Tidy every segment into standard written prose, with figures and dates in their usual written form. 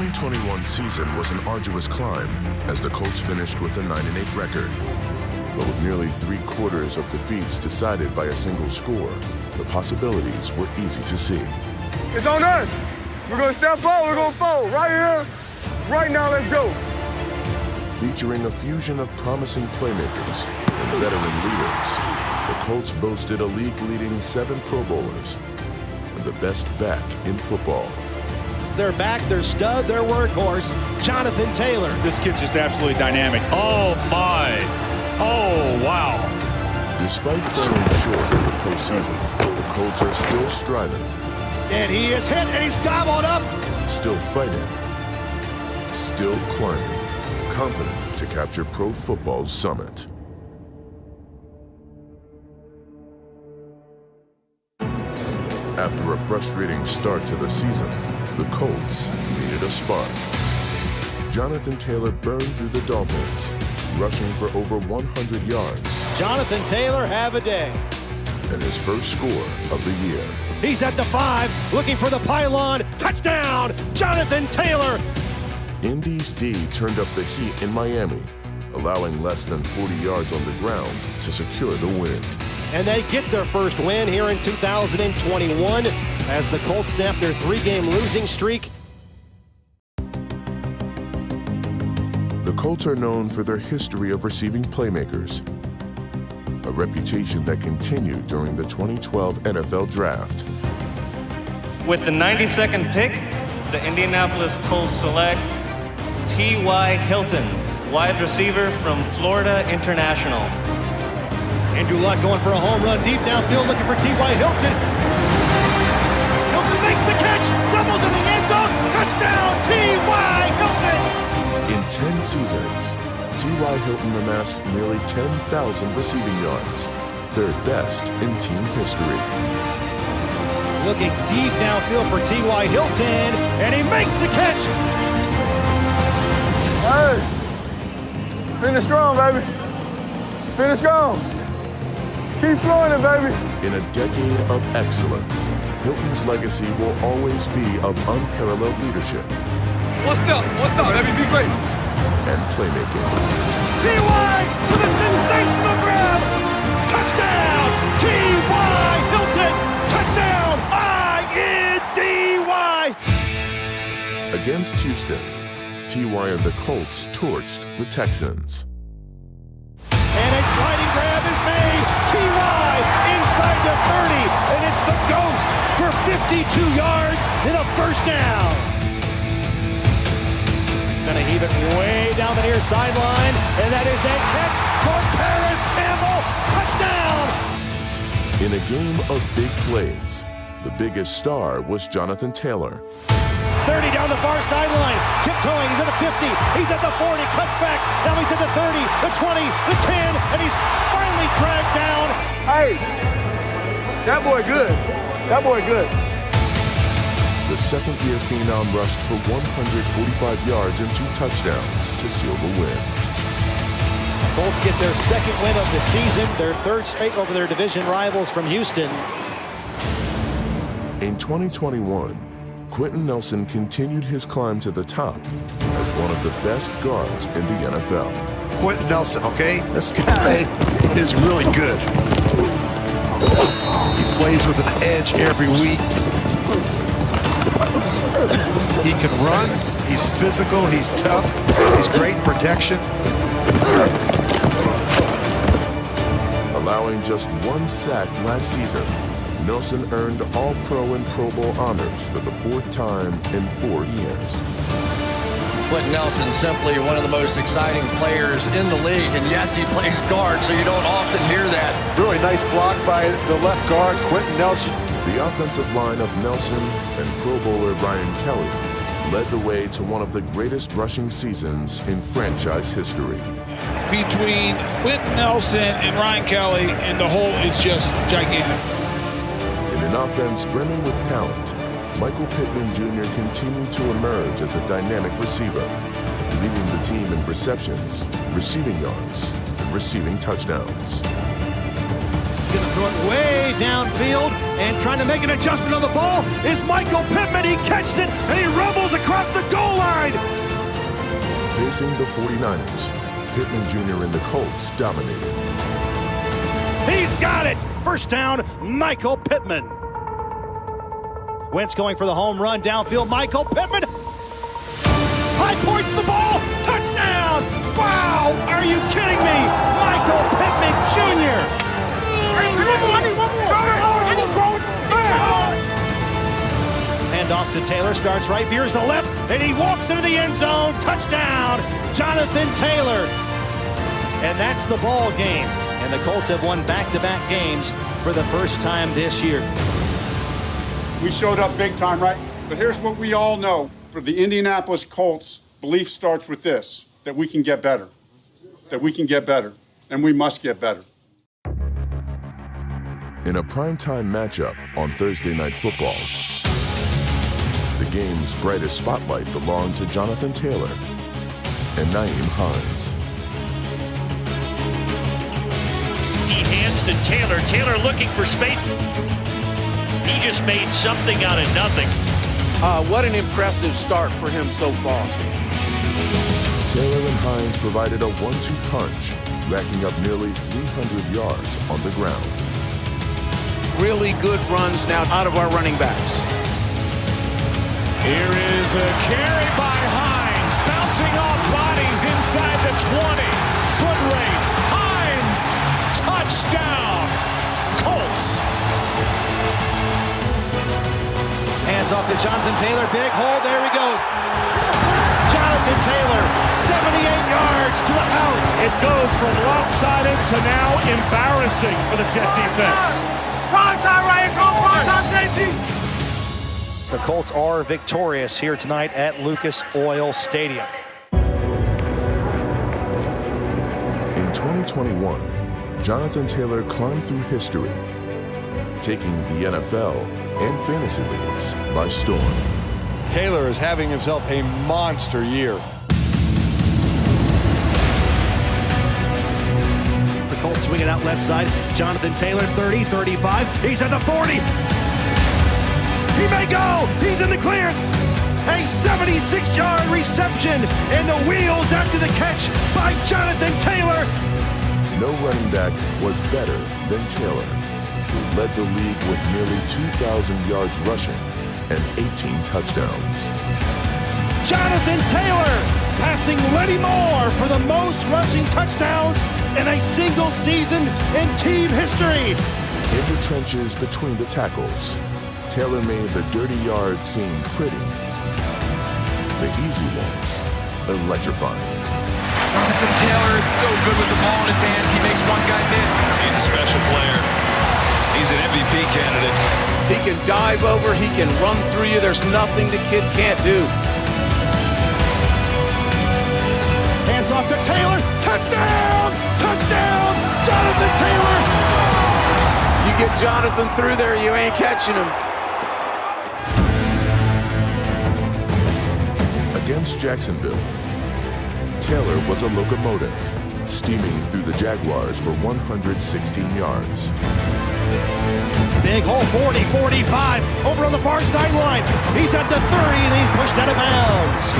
2021 season was an arduous climb as the Colts finished with a 9-8 record. But with nearly 3/4 of defeats decided by a single score, the possibilities were easy to see. It's on us. We're going to step up, we're going to fold. Right here, right now, let's go. Featuring a fusion of promising playmakers and veteran leaders, the Colts boasted a league-leading 7 Pro Bowlers and the best back in football. Their back, their stud, their workhorse, Jonathan Taylor. This kid's just absolutely dynamic. Oh, my. Oh, wow. Despite falling short in the postseason, the Colts are still striving. And he is hit, and he's gobbled up. Still fighting. Still climbing. Confident to capture pro football's summit. After a frustrating start to the season, the Colts needed a spark. Jonathan Taylor burned through the Dolphins, rushing for over 100 yards. Jonathan Taylor have a day. And his first score of the year. He's at the 5, looking for the pylon. Touchdown, Jonathan Taylor. Indy's D turned up the heat in Miami, allowing less than 40 yards on the ground to secure the win. And they get their first win here in 2021 as the Colts snap their 3-game losing streak. The Colts are known for their history of receiving playmakers, a reputation that continued during the 2012 NFL Draft. With the 92nd pick, the Indianapolis Colts select T.Y. Hilton, wide receiver from Florida International. Andrew Luck going for a home run deep downfield, looking for T.Y. Hilton. Hilton makes the catch, doubles in the end zone, touchdown, T.Y. Hilton! In 10 seasons, T.Y. Hilton amassed nearly 10,000 receiving yards, 3rd best in team history. Looking deep downfield for T.Y. Hilton, and he makes the catch! Hey, finish strong, baby. Finish strong. Keep flowing it, baby. In a decade of excellence, Hilton's legacy will always be of unparalleled leadership. What's up, baby? Be great. And playmaking. T.Y. with a sensational grab! Touchdown! T.Y. Hilton! Touchdown! I-N-D-Y! Against Houston, T.Y. and the Colts torched the Texans. And a sliding grab is made. T.Y. inside the 30, and it's the Ghost for 52 yards and a first down. Gonna heave it way down the near sideline, and that is a catch for Paris Campbell. Touchdown! In a game of big plays, the biggest star was Jonathan Taylor. 30 down the far sideline, tiptoeing, he's at the 50, he's at the 40, cuts back, now he's at the 30, the 20, the 10, and he's finally dragged down. Hey, that boy good. That boy good. The second-year phenom rushed for 145 yards and 2 touchdowns to seal the win. Colts get their 2nd win of the season, their 3rd straight over their division rivals from Houston. In 2021, Quentin Nelson continued his climb to the top as one of the best guards in the NFL. Quentin Nelson, okay? This guy is really good. He plays with an edge every week. He can run, he's physical, he's tough, he's great in protection. Allowing just 1 sack last season, Nelson earned All-Pro and Pro Bowl honors for the 4th time in 4 years. Quentin Nelson, simply one of the most exciting players in the league. And yes, he plays guard, so you don't often hear that. Really nice block by the left guard, Quentin Nelson. The offensive line of Nelson and Pro Bowler Ryan Kelly led the way to one of the greatest rushing seasons in franchise history. Between Quentin Nelson and Ryan Kelly, and the hole is just gigantic. In an offense brimming with talent, Michael Pittman Jr. continued to emerge as a dynamic receiver, leading the team in receptions, receiving yards, and receiving touchdowns. Gonna throw Going way downfield and trying to make an adjustment on the ball is Michael Pittman. He catches it and he rumbles across the goal line. Facing the 49ers, Pittman Jr. and the Colts dominated. He's got it! First down, Michael Pittman. Wentz going for the home run downfield. Michael Pittman. High points the ball. Touchdown! Wow! Are you kidding me? Michael Pittman Jr. Hand off to Taylor. Starts right, veers to the left, and he walks into the end zone. Touchdown! Jonathan Taylor. And that's the ball game. And the Colts have won back-to-back games for the first time this year. We showed up big time, right? But here's what we all know. For the Indianapolis Colts, belief starts with this, that we can get better. That we can get better. And we must get better. In a primetime matchup on Thursday Night Football, the game's brightest spotlight belonged to Jonathan Taylor and Nyheim Hines. He hands to Taylor. Taylor looking for space. He just made something out of nothing. What an impressive start for him so far. Taylor and Hines provided a 1-2 punch, racking up nearly 300 yards on the ground. Really good runs now out of our running backs. Here is a carry by Hines, bouncing off bodies inside the 20. Foot race, Hines, touchdown, Colts. Hands off to Jonathan Taylor, big hole, there he goes. Jonathan Taylor, 78 yards to the house. It goes from lopsided to now embarrassing for the Jet defense. Prime time, Ryan, go prime time, JT. The Colts are victorious here tonight at Lucas Oil Stadium. In 2021, Jonathan Taylor climbed through history, taking the NFL and fantasy leagues by storm. Taylor is having himself a monster year. The Colts swinging out left side. Jonathan Taylor, 30, 35. He's at the 40. He may go. He's in the clear. A 76-yard reception, and the wheels after the catch by Jonathan Taylor. No running back was better than Taylor, who led the league with nearly 2,000 yards rushing and 18 touchdowns. Jonathan Taylor passing Lenny Moore for the most rushing touchdowns in a single season in team history. In the trenches between the tackles, Taylor made the dirty yards seem pretty, the easy ones electrifying. Jonathan Taylor is so good with the ball in his hands. He makes one guy miss. He's a special player. He's an MVP candidate. He can dive over, he can run through you. There's nothing the kid can't do. Hands off to Taylor. Touchdown! Touchdown! Jonathan Taylor! You get Jonathan through there, you ain't catching him. Against Jacksonville, Taylor was a locomotive, steaming through the Jaguars for 116 yards. Big hole, 40, 45, over on the far sideline. He's at the 30, and he's pushed out of bounds.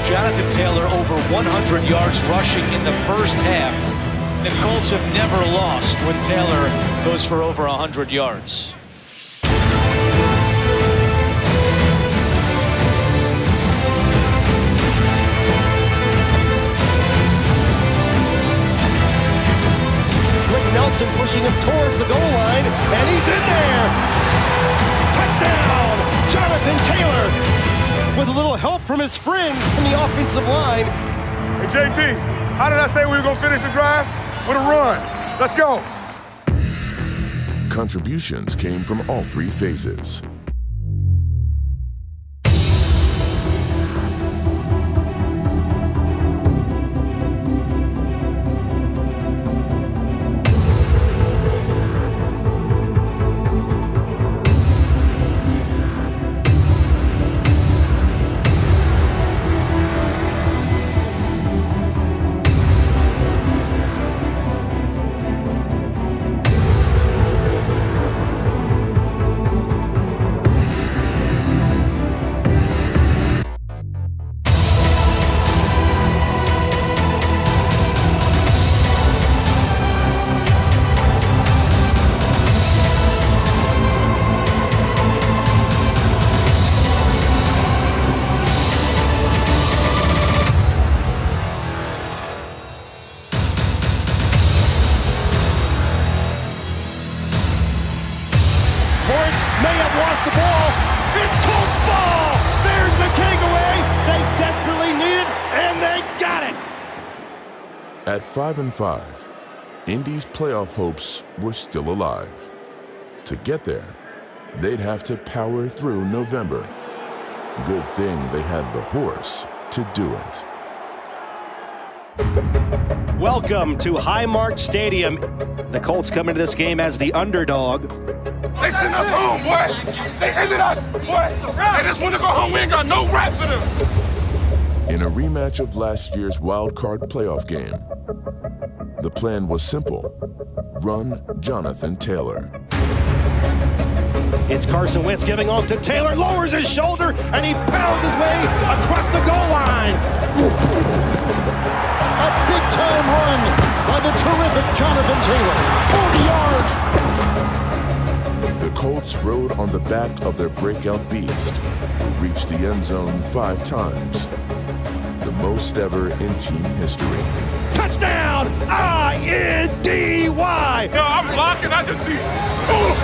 Jonathan Taylor over 100 yards rushing in the first half. The Colts have never lost when Taylor goes for over 100 yards. Nelson pushing him towards the goal line, and he's in there! Touchdown! Jonathan Taylor! With a little help from his friends in the offensive line. Hey, JT, how did I say we were going to finish the drive? With a run. Let's go. Contributions came from all three phases. At 5-5, Indy's playoff hopes were still alive. To get there, they'd have to power through November. Good thing they had the horse to do it. Welcome to Highmark Stadium. The Colts come into this game as the underdog. They send us home, boy. They ended us, boy. They just want to go home. We ain't got no rap for them. In a rematch of last year's wild card playoff game, the plan was simple. Run Jonathan Taylor. It's Carson Wentz giving off to Taylor, lowers his shoulder, and he pounds his way across the goal line. A big-time run by the terrific Jonathan Taylor. 40 yards. The Colts rode on the back of their breakout beast, who reached the end zone 5 times, the most ever in team history. Touchdown, I-N-D-Y. No, I'm blocking. I just see. Oh,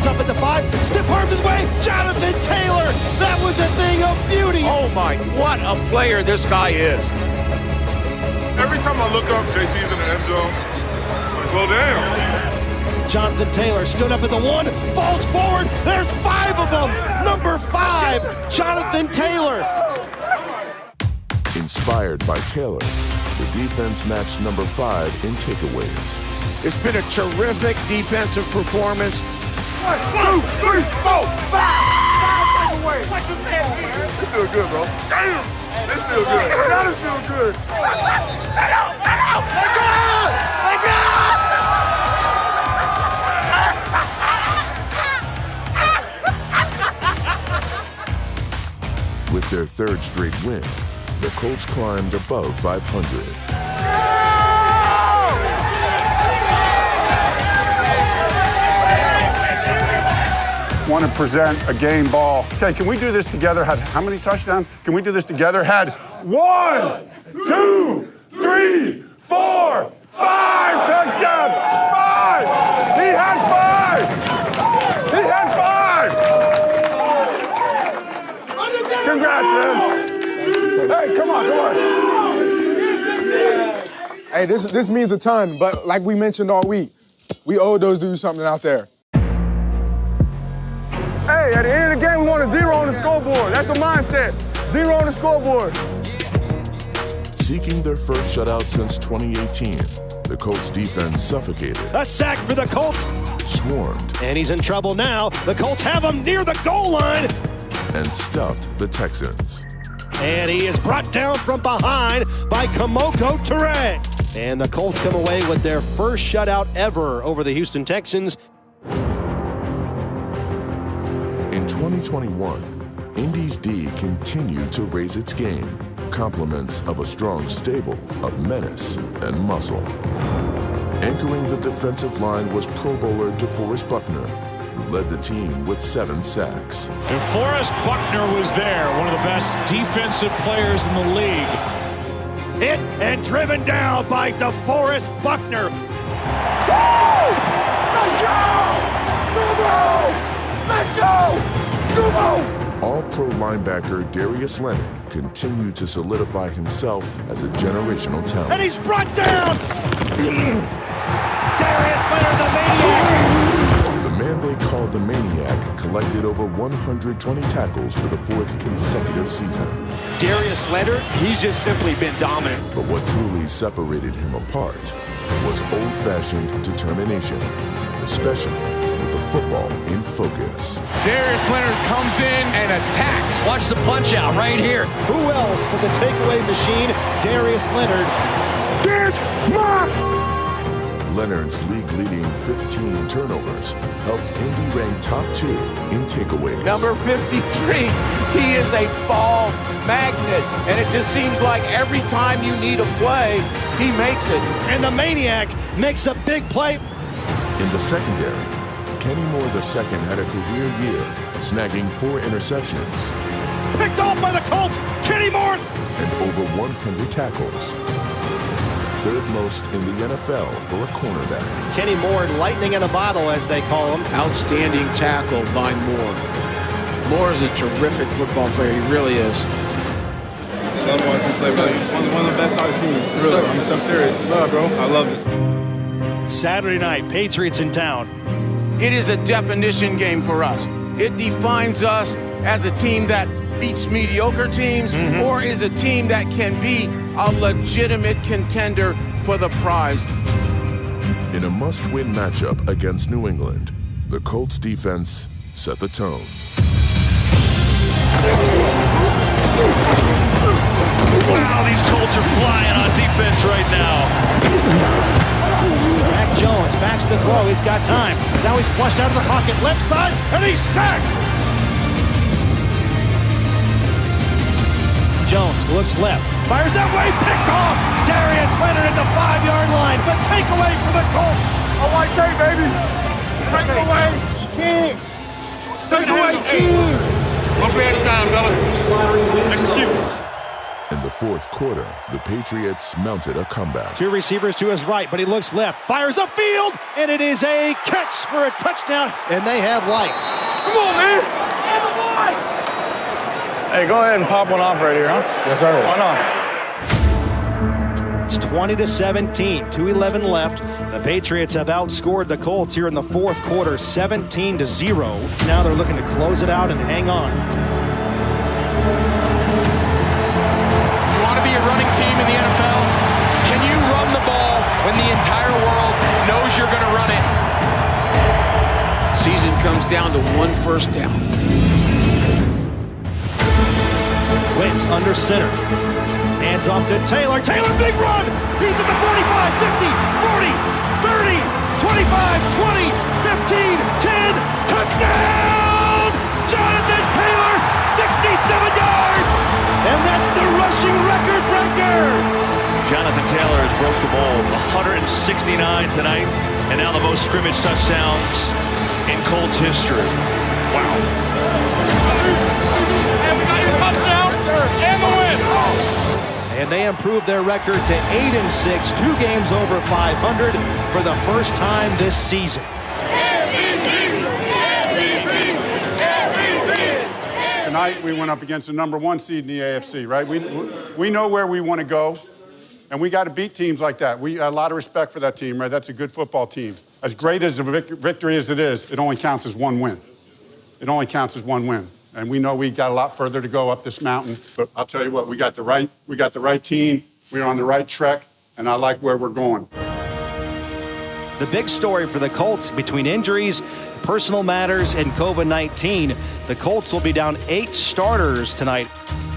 up at the 5, stiff arms his way, Jonathan Taylor, that was a thing of beauty. Oh my, what a player this guy is. every time I look up, JT's in the end zone. I go down. Jonathan Taylor stood up at the 1, falls forward, there's 5 of them. Number 5, Jonathan Taylor. Inspired by Taylor, the defense matched number 5 in takeaways. It's been a terrific defensive performance. 1, 2, 3, 4, 5 takeaways. What you saying? This feels good, bro. Damn, this feels good. That feels good. Take out! Let go! With their 3rd straight win, the Colts climbed above 500. Want to present a game ball. Okay, can we do this together? Had how many touchdowns? Can we do this together? Had 1, 2, 3, 4, 5 touchdowns. 5. He had 5. He had 5. Congrats, man. Hey, come on. Hey, this means a ton, but like we mentioned all week, we owe those dudes something out there. Hey, at the end of the game, we want a 0 on the scoreboard. That's the mindset. 0 on the scoreboard. Seeking their first shutout since 2018, the Colts defense suffocated. A sack for the Colts. Swarmed. And he's in trouble now. The Colts have him near the goal line. And stuffed the Texans. And he is brought down from behind by Kamoko Toure. And the Colts come away with their first shutout ever over the Houston Texans. In 2021, Indy's D continued to raise its game, compliments of a strong stable of menace and muscle. Anchoring the defensive line was Pro Bowler DeForest Buckner, who led the team with 7 sacks. DeForest Buckner was there, one of the best defensive players in the league. Hit and driven down by DeForest Buckner. Let's go! All-pro linebacker Darius Leonard continued to solidify himself as a generational talent. And he's brought down! Darius Leonard, the maniac! The man they called the Maniac collected over 120 tackles for the 4th consecutive season. Darius Leonard, he's just simply been dominant. But what truly separated him apart was old-fashioned determination, especially with the football in focus. Darius Leonard comes in and attacks. Watch the punch out right here. Who else but the takeaway machine, Darius Leonard? Leonard's league-leading 15 turnovers helped Indy rank top 2 in takeaways. Number 53, he is a ball magnet, and it just seems like every time you need a play, he makes it. And the Maniac makes a big play. In the secondary, Kenny Moore II had a career year, snagging 4 interceptions. Picked off by the Colts, Kenny Moore! And over 100 tackles. Third most in the NFL for a cornerback. Kenny Moore, lightning in a bottle, as they call him. Outstanding tackle by Moore. Moore is a terrific football player. He really is. I love watching him play, bro. One of the best I've seen. Really. I'm serious. Love, bro. I love it. Saturday night, Patriots in town. It is a definition game for us. It defines us as a team that beats mediocre teams or is a team that can be a legitimate contender for the prize. In a must-win matchup against New England, the Colts defense set the tone. Wow, these Colts are flying on defense right now. Mac Jones backs to throw. He's got time. Now he's flushed out of the pocket. Left side, and he's sacked. Jones looks left. Fires that way. Picked off. Darius Leonard at the 5-yard line. The takeaway for the Colts. I want to say, baby. Take away. King. Take away, King. One play at a time, fellas. Execute. In the fourth quarter, the Patriots mounted a comeback. Two receivers to his right, but he looks left. Fires upfield, and it is a catch for a touchdown, and they have life. Come on, man. Hey, go ahead and pop one off right here, huh? Yes, sir. Why not? It's 20-17, 2:11 left. The Patriots have outscored the Colts here in the fourth quarter, 17-0. Now they're looking to close it out and hang on. You want to be a running team in the NFL? Can you run the ball when the entire world knows you're going to run it? Season comes down to one first down. Wentz under center. Hands off to Taylor. Taylor, big run! He's at the 45, 50, 40, 30, 25, 20, 15, 10. Touchdown! Jonathan Taylor, 67 yards! And that's the rushing record breaker! Jonathan Taylor has broke the mold. 169 tonight, and now the most scrimmage touchdowns in Colts history. Wow. And the win. And they improved their record to 8-6, 2 games over 500 for the first time this season. Tonight we went up against the #1 seed in the AFC, right? We know where we want to go, and we got to beat teams like that. We have a lot of respect for that team, right? That's a good football team. As great as a victory as it is, it only counts as one win. It only counts as one win. And we know we got a lot further to go up this mountain. But I'll tell you what, we got the right team. We're on the right track, and I like where we're going. The big story for the Colts, between injuries, personal matters, and COVID-19, the Colts will be down 8 starters tonight.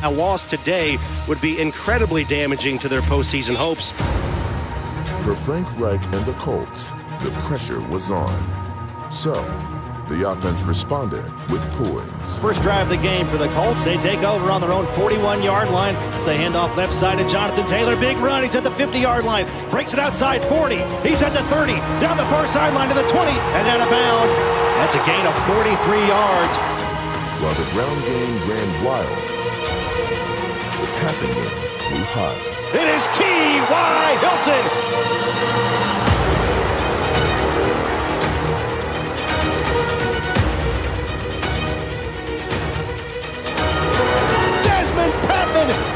A loss today would be incredibly damaging to their postseason hopes. For Frank Reich and the Colts, the pressure was on. So, the offense responded with poise. First drive of the game for the Colts. They take over on their own 41-yard line. The handoff left side to Jonathan Taylor. Big run. He's at the 50-yard line. Breaks it outside 40. He's at the 30. Down the far sideline to the 20. And out of bounds. That's a gain of 43 yards. While the ground game ran wild, the passing game flew high. It is T.Y. Hilton.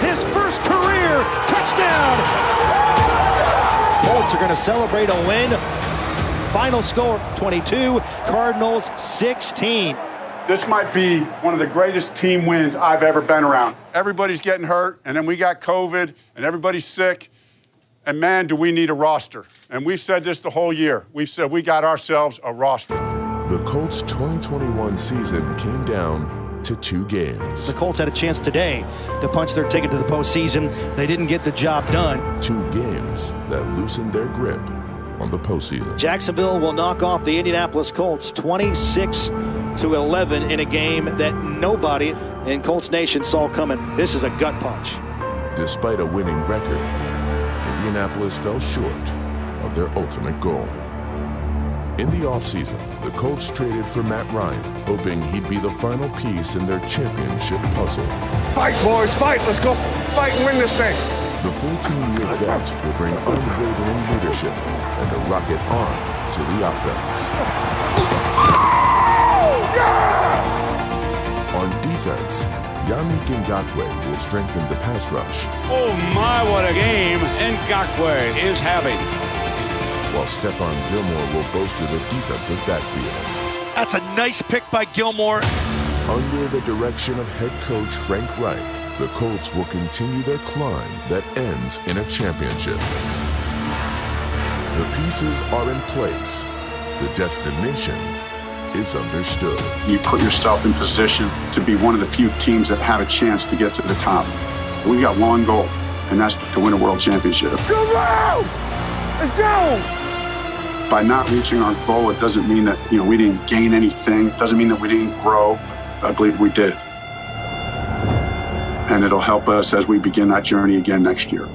His first career touchdown. Colts are going to celebrate a win. Final score 22, Cardinals 16. This might be one of the greatest team wins I've ever been around. Everybody's getting hurt, and then we got COVID, and everybody's sick. And man, do we need a roster. And we've said this the whole year. We've said we got ourselves a roster. The Colts' 2021 season came down to 2 games. The Colts had a chance today to punch their ticket to the postseason. They didn't get the job done. 2 games that loosened their grip on the postseason. Jacksonville will knock off the Indianapolis Colts 26-11 in a game that nobody in Colts Nation saw coming. This is a gut punch. Despite a winning record, Indianapolis fell short of their ultimate goal. In the offseason, the Colts traded for Matt Ryan, hoping he'd be the final piece in their championship puzzle. Fight, boys, fight. Let's go. fight and win this thing. The 14-year vet will bring unwavering leadership and the rocket on to the offense. On defense, Yannick Ngakoue will strengthen the pass rush. Oh my, what a game Ngakoue is having. While Stephon Gilmore will bolster the defensive backfield. That's a nice pick by Gilmore. Under the direction of head coach Frank Reich, the Colts will continue their climb that ends in a championship. The pieces are in place. The destination is understood. You put yourself in position to be one of the few teams that have a chance to get to the top. We got one goal, and that's to win a world championship. Come on! Let's go! By not reaching our goal, it doesn't mean that we didn't gain anything. It doesn't mean that we didn't grow. I believe we did. And it'll help us as we begin that journey again next year.